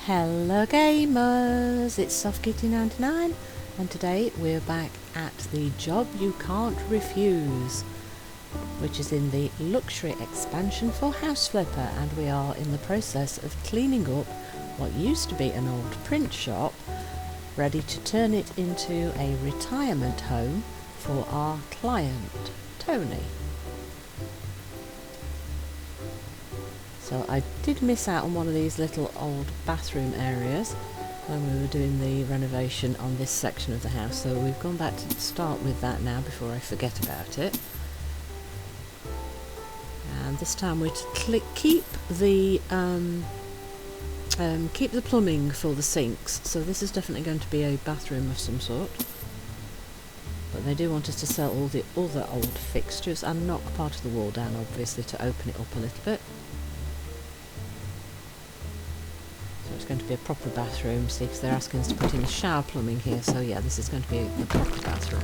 Hello gamers, it's SoftKitty99 and today we're back at the job you can't refuse, which is in the luxury expansion for House Flipper, and we are in the process of cleaning up what used to be an old print shop, ready to turn it into a retirement home for our client, Tony. So I did miss out on one of these little old bathroom areas when we were doing the renovation on this section of the house, so we've gone back to start with that now before I forget about it. And this time we're to keep the plumbing for the sinks, so this is definitely going to be a bathroom of some sort. But they do want us to sell all the other old fixtures and knock part of the wall down, obviously, to open it up a little bit. So it's going to be a proper bathroom, see, because they're asking us to put in the shower plumbing here, so yeah, this is going to be the proper bathroom.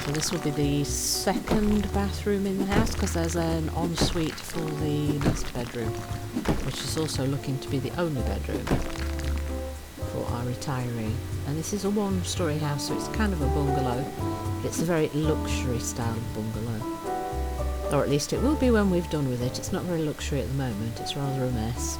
So this will be the second bathroom in the house, because there's an ensuite for the master bedroom, which is also looking to be the only bedroom for our retiree. And this is a one-storey house, so it's kind of a bungalow, but it's a very luxury style bungalow. Or at least it will be when we've done with it. It's not very luxury at the moment, it's rather a mess.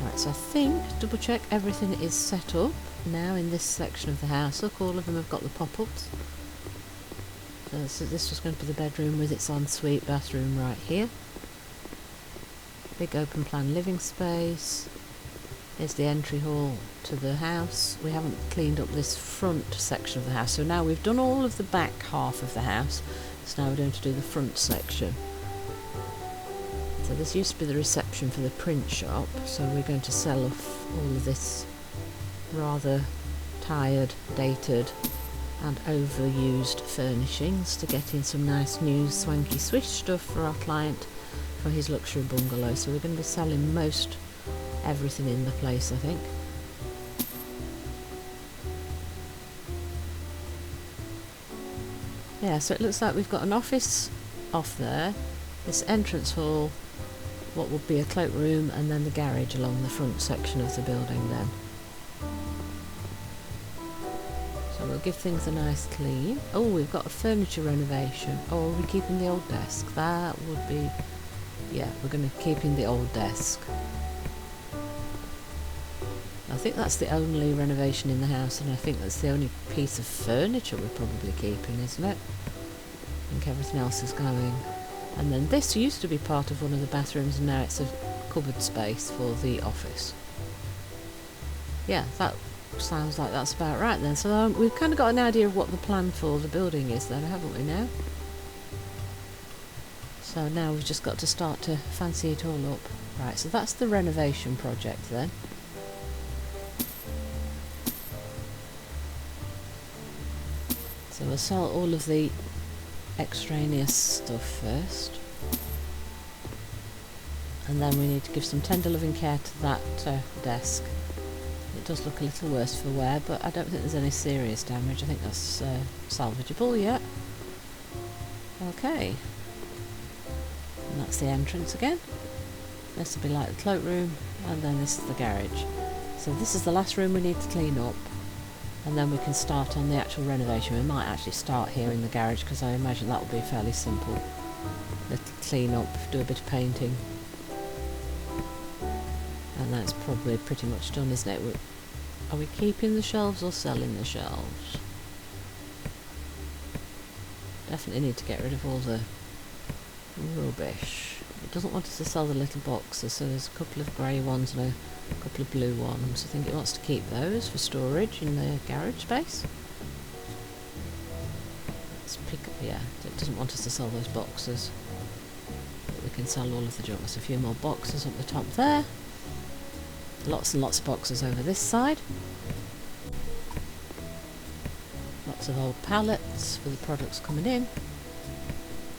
Right, so I think, double check, everything is set up now in this section of the house. Look, all of them have got the pop-ups. So this was going to be the bedroom with its ensuite bathroom right here. Big open plan living space. Here's the entry hall to the house. We haven't cleaned up this front section of the house, so now we've done all of the back half of the house, so now we're going to do the front section. So this used to be the reception for the print shop, so we're going to sell off all of this rather tired, dated and overused furnishings to get in some nice new swanky swish stuff for our client for his luxury bungalow. So we're going to be selling most everything in the place, I think. Yeah, so it looks like we've got an office off there, this entrance hall, what would be a cloak room, and then the garage along the front section of the building then. So we'll give things a nice clean. Oh, we've got a furniture renovation. Oh, are we keeping the old desk? That would be... yeah, we're going to keep in the old desk. I think that's the only renovation in the house, and I think that's the only piece of furniture we're probably keeping, isn't it? I think everything else is going. And then this used to be part of one of the bathrooms, and now it's a cupboard space for the office. Yeah, that sounds like that's about right then. So we've kind of got an idea of what the plan for the building is then, haven't we now? So now we've just got to start to fancy it all up. Right, so that's the renovation project then. So we'll sell all of the extraneous stuff first, and then we need to give some tender loving care to that desk. It does look a little worse for wear, but I don't think there's any serious damage. I think that's salvageable, yeah. Okay. And that's the entrance again. This will be like the cloak room, and then this is the garage. So this is the last room we need to clean up, and then we can start on the actual renovation. We might actually start here in the garage, because I imagine that will be fairly simple. Little clean up, do a bit of painting, and that's probably pretty much done, isn't it? Are we keeping the shelves or selling the shelves? Definitely need to get rid of all the rubbish. It doesn't want us to sell the little boxes, so there's a couple of grey ones and a couple of blue ones. I think it wants to keep those for storage in the garage space. Let's pick up, yeah, it doesn't want us to sell those boxes, but we can sell all of the junk. There's a few more boxes up the top there. Lots and lots of boxes over this side. Lots of old pallets for the products coming in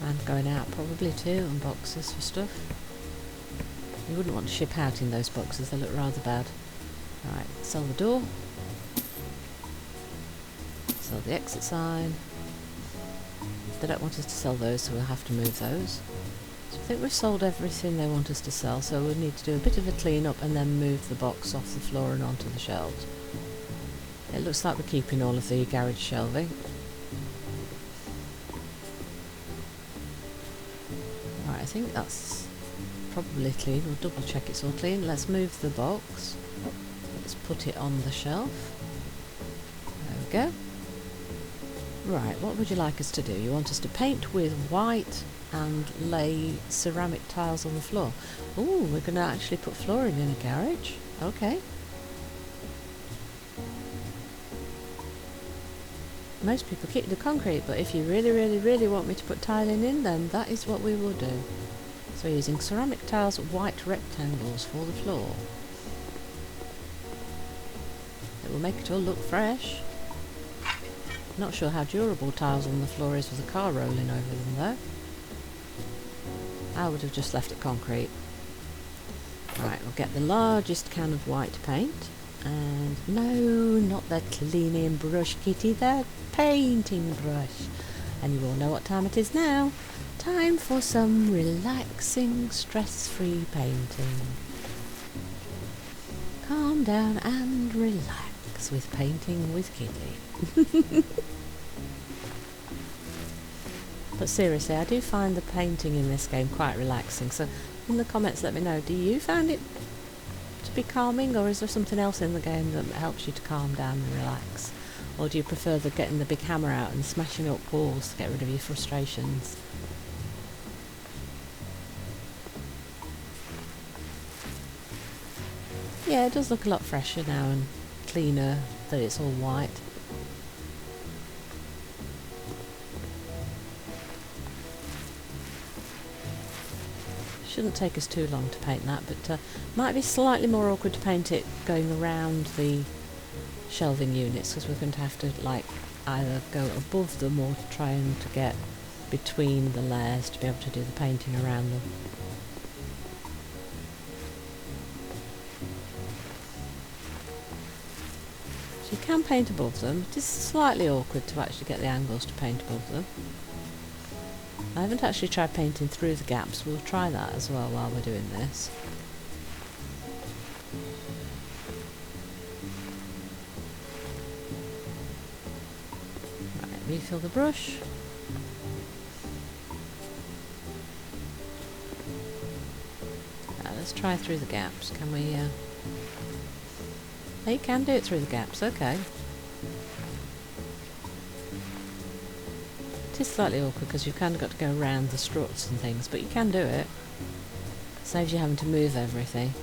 and going out probably too, and boxes for stuff. You wouldn't want to ship out in those boxes, they look rather bad. Right, sell the door. Sell the exit sign. They don't want us to sell those, so we'll have to move those. So I think we've sold everything they want us to sell, so we'll need to do a bit of a clean up and then move the box off the floor and onto the shelves. It looks like we're keeping all of the garage shelving. Right, I think that's probably clean. We'll double check it's all clean. Let's move the box. Let's put it on the shelf. There we go. Right, what would you like us to do? You want us to paint with white and lay ceramic tiles on the floor. Oh, we're going to actually put flooring in a garage. Okay. Most people keep the concrete, but if you really want me to put tiling in, then that is what we will do. So we're using ceramic tiles, white rectangles for the floor. It will make it all look fresh. Not sure how durable tiles on the floor is with a car rolling over them though. I would have just left it concrete. Right, we'll get the largest can of white paint. And no, not the cleaning brush, Kitty, the painting brush. And you all know what time it is now. Time for some relaxing, stress-free painting. Calm down and relax with painting with Kitty. But seriously, I do find the painting in this game quite relaxing, so in the comments let me know, do you find it to be calming, or is there something else in the game that helps you to calm down and relax? Or do you prefer getting the big hammer out and smashing up walls to get rid of your frustrations? Yeah, it does look a lot fresher now and cleaner that it's all white. Shouldn't take us too long to paint that, but might be slightly more awkward to paint it going around the shelving units, because we're going to have to like either go above them or trying to get between the layers to be able to do the painting around them. So you can paint above them. It is slightly awkward to actually get the angles to paint above them. I haven't actually tried painting through the gaps. We'll try that as well while we're doing this. Right, refill the brush. Let's try through the gaps. Can we... Oh, you can do it through the gaps, okay. It is slightly awkward because you've kind of got to go around the struts and things, but you can do it. Saves you having to move everything.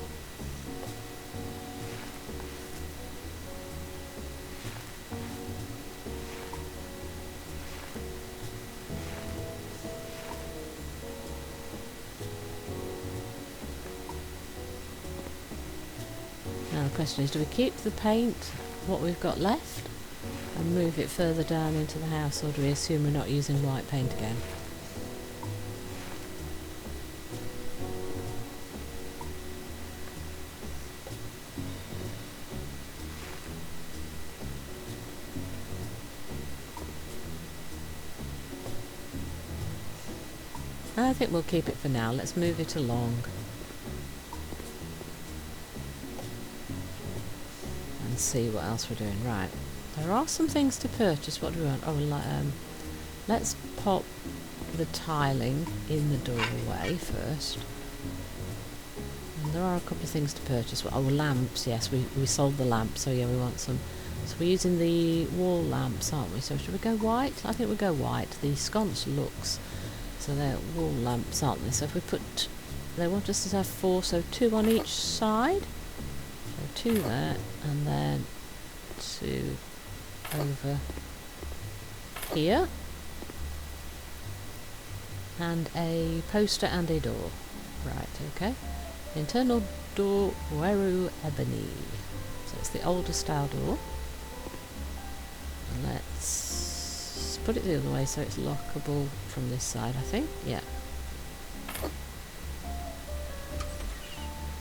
Now the question is, do we keep the paint, what we've got left, and move it further down into the house, or do we assume we're not using white paint again? I think we'll keep it for now. Let's move it along. And see what else we're doing. Right. There are some things to purchase. What do we want? Oh, let's pop the tiling in the doorway first. And there are a couple of things to purchase. Oh, lamps. Yes, we sold the lamps, so yeah, we want some. So we're using the wall lamps, aren't we? So should we go white? I think we'll go white. The sconce looks. So they're wall lamps, aren't they? So if we put... They want us to have 4, so 2 on each side. So 2 there, and then 2... over here, and a poster and a door. Right, okay. Internal door, Weru Ebony. So it's the older style door. And let's put it the other way so it's lockable from this side, I think. Yeah.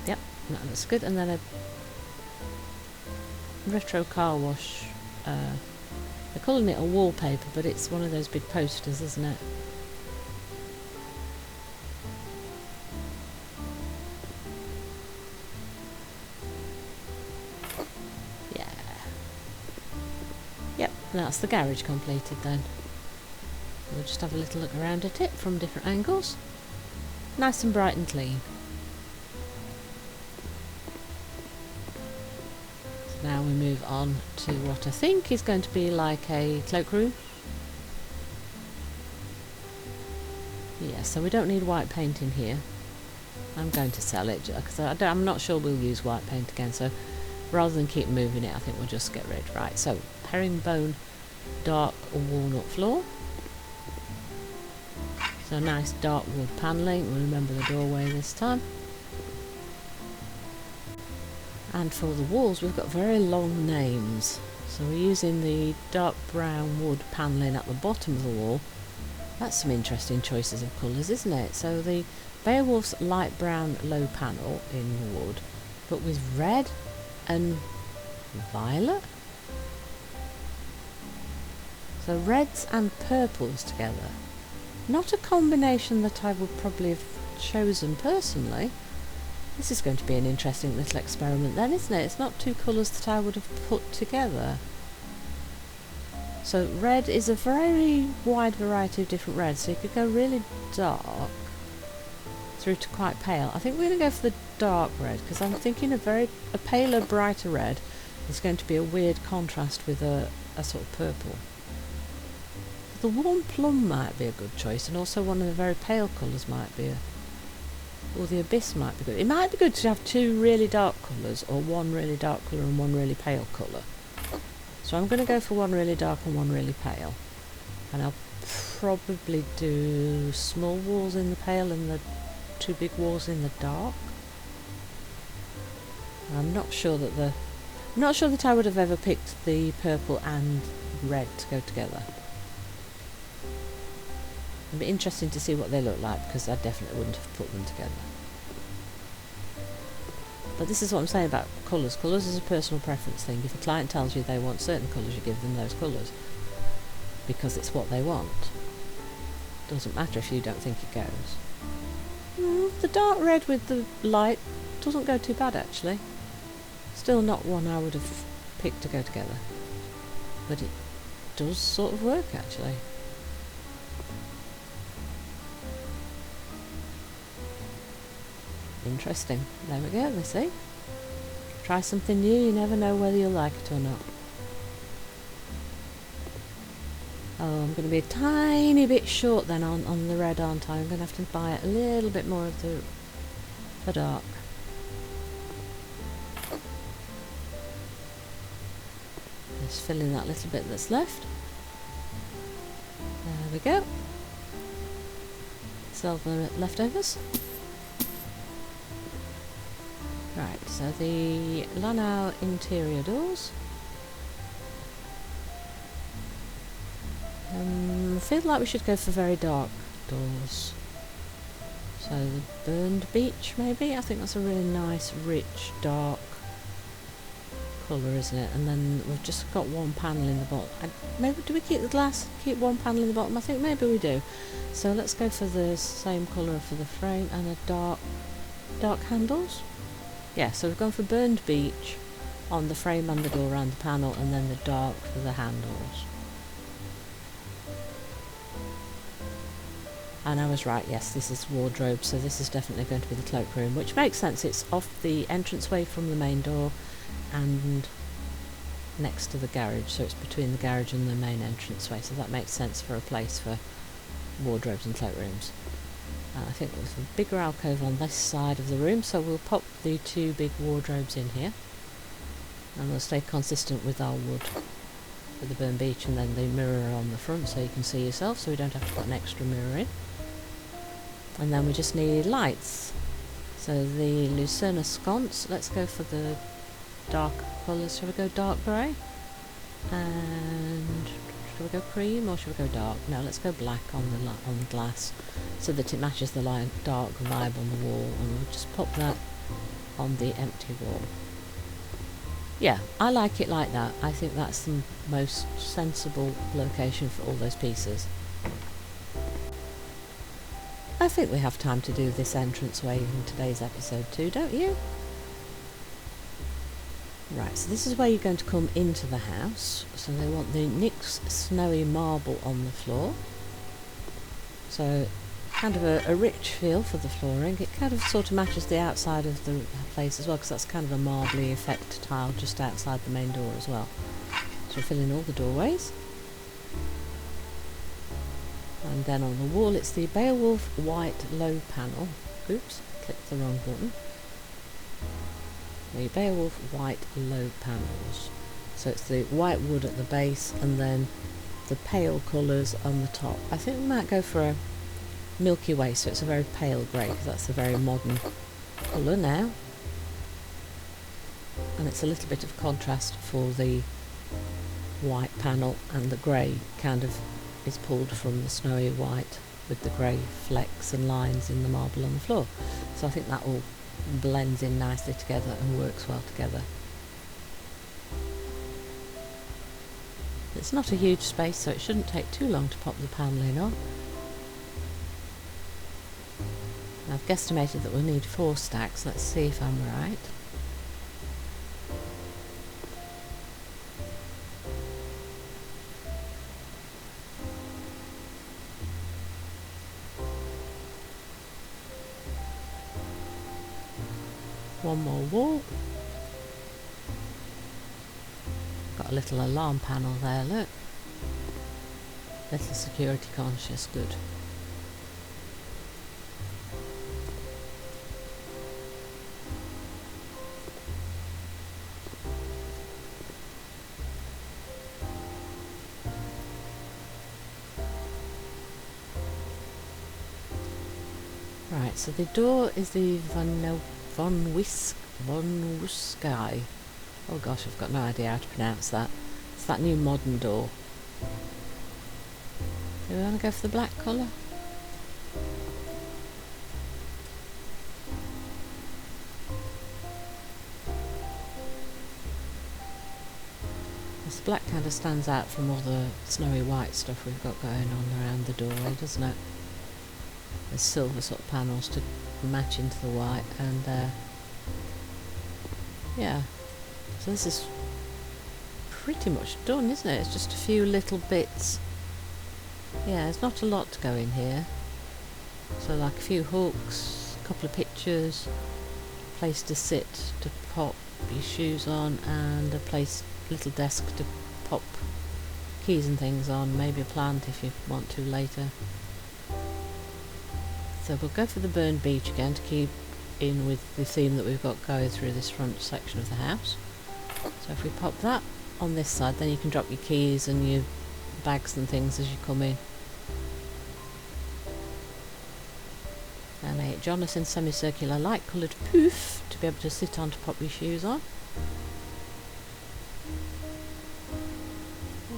Yep, that looks good. And then a retro car wash. They're calling it a wallpaper, but it's one of those big posters, isn't it? That's the garage completed then. We'll just have a little look around at it from different angles. Nice and bright and clean. So now we move on to what I think is going to be like a cloak room. Yeah, so we don't need white paint in here. I'm going to sell it because I'm not sure we'll use white paint again, so rather than keep moving it, I think we'll just get rid. Right, so herringbone dark walnut floor. So nice dark wood panelling. We'll remember the doorway this time. And for the walls, we've got very long names. So we're using the dark brown wood panelling at the bottom of the wall. That's some interesting choices of colours, isn't it? So the Beowulf's light brown low panel in wood, but with red and violet. So reds and purples together. Not a combination that I would probably have chosen personally. This is going to be an interesting little experiment then, isn't it? It's not two colours that I would have put together. So red is a very wide variety of different reds, so you could go really dark through to quite pale. I think we're going to go for the dark red because I'm thinking a paler, brighter red is going to be a weird contrast with a sort of purple. The warm plum might be a good choice, and also one of the very pale colours might be or the abyss might be good. It might be good to have two really dark colours, or one really dark colour and one really pale colour. So I'm going to go for one really dark and one really pale. And I'll probably do small walls in the pale and the two big walls in the dark. I'm not sure that I would have ever picked the purple and red to go together. It'd be interesting to see what they look like, because I definitely wouldn't have put them together. But this is what I'm saying about colours. Colours is a personal preference thing. If a client tells you they want certain colours, you give them those colours. Because it's what they want. Doesn't matter if you don't think it goes. The dark red with the light doesn't go too bad actually. Still not one I would have picked to go together. But it does sort of work actually. Interesting. There we go, let's see. Try something new, you never know whether you'll like it or not. Oh, I'm going to be a tiny bit short then on the red, aren't I? I'm going to have to buy a little bit more of the dark. Just fill in that little bit that's left. There we go. Sell the leftovers. Right, so the Lanao interior doors. I feel like we should go for very dark doors. So the burned beech maybe? I think that's a really nice, rich, dark colour, isn't it? And then we've just got one panel in the bottom. Maybe do we keep the glass, keep one panel in the bottom? I think maybe we do. So let's go for the same colour for the frame and a dark handles. Yeah, so we've gone for burned beech on the frame and the door and the panel, and then the dark for the handles. And I was right, yes, this is wardrobe, so this is definitely going to be the cloak room, which makes sense. It's off the entranceway from the main door and next to the garage, so it's between the garage and the main entranceway, so that makes sense for a place for wardrobes and cloak rooms. I think there's a bigger alcove on this side of the room, so we'll pop the two big wardrobes in here. And we'll stay consistent with our wood, with the burnt beech, and then the mirror on the front so you can see yourself, so we don't have to put an extra mirror in. And then we just need lights. So the Lucerna sconce, let's go for the dark colours. Shall we go dark grey? And should we go cream or should we go dark? No, let's go black on the glass so that it matches the light dark vibe on the wall, and we'll just pop that on the empty wall. Yeah, I like it like that. I think that's the most sensible location for all those pieces. I think we have time to do this entranceway in today's episode too, don't you? Right, so this is where you're going to come into the house. So they want the Nyx Snowy Marble on the floor. So kind of a rich feel for the flooring. It kind of sort of matches the outside of the place as well, because that's kind of a marbly effect tile just outside the main door as well. So fill in all the doorways. And then on the wall it's the Beowulf white low panel. Oops, clicked the wrong button. The Beowulf white low panels. So it's the white wood at the base and then the pale colours on the top. I think we might go for a Milky Way, so it's a very pale grey, because that's a very modern colour now. And it's a little bit of contrast for the white panel, and the grey kind of is pulled from the snowy white with the grey flecks and lines in the marble on the floor. So I think that all blends in nicely together and works well together. It's not a huge space, so it shouldn't take too long to pop the paneling on. I've guesstimated that we'll need 4 stacks. Let's see if I'm right. One more wall. Got a little alarm panel there, look. Little security conscious, good. Right, so the door is the von Wiskai. Oh gosh, I've got no idea how to pronounce that. It's that new modern door. Do we want to go for the black colour? This black kind of stands out from all the snowy white stuff we've got going on around the doorway, doesn't it? There's silver sort of panels to match into the white, and yeah, so this is pretty much done, isn't it? It's just a few little bits. Yeah, there's not a lot to go in here. So like a few hooks, a couple of pictures, place to sit to pop your shoes on, and a little desk to pop keys and things on, maybe a plant if you want to later. So we'll go for the burned beech again to keep in with the theme that we've got going through this front section of the house. So if we pop that on this side, then you can drop your keys and your bags and things as you come in. And a Jonathan semicircular light coloured poof to be able to sit on to pop your shoes on.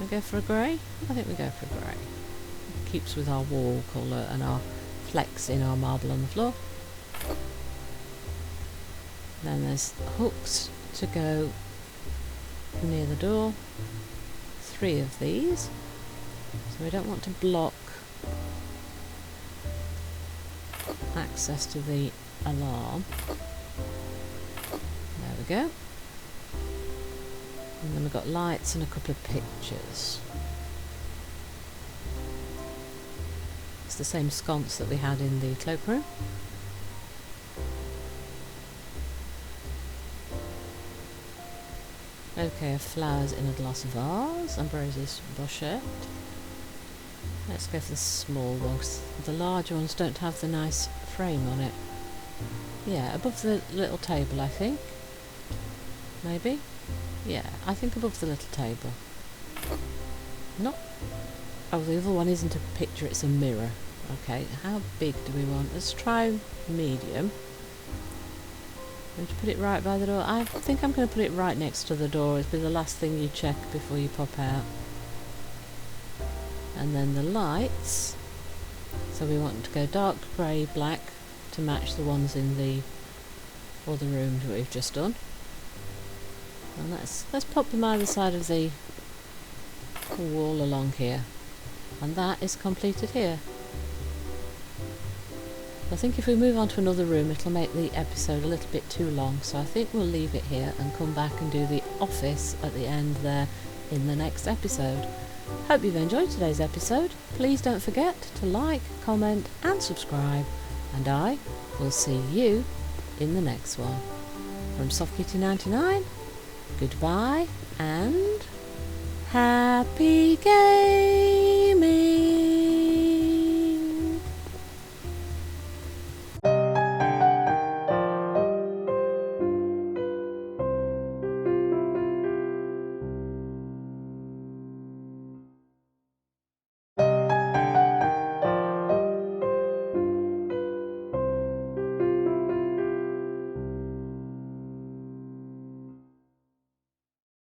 We go for a grey? I think we go for a grey. It keeps with our wall colour and our flecks in our marble on the floor. Then there's hooks to go near the door. 3 of these. So we don't want to block access to the alarm. There we go. And then we've got lights and a couple of pictures. It's the same sconce that we had in the cloak room. Okay, flowers in a glass vase, Ambrose's Bochette. Let's go for the small ones. The larger ones don't have the nice frame on it. Yeah, above the little table, I think. Maybe? Yeah, I think above the little table. Not... Oh, the other one isn't a picture, it's a mirror. Okay, how big do we want? Let's try medium. I'm going to put it right by the door. I think I'm going to put it right next to the door. It'll be the last thing you check before you pop out. And then the lights. So we want to go dark grey, black to match the ones in the other room that we've just done. And let's pop them either side of the wall along here. And that is completed here. I think if we move on to another room it'll make the episode a little bit too long, so I think we'll leave it here and come back and do the office at the end there in the next episode. Hope you've enjoyed today's episode. Please don't forget to like, comment and subscribe, and I will see you in the next one. From SoftKitty99, goodbye and happy games!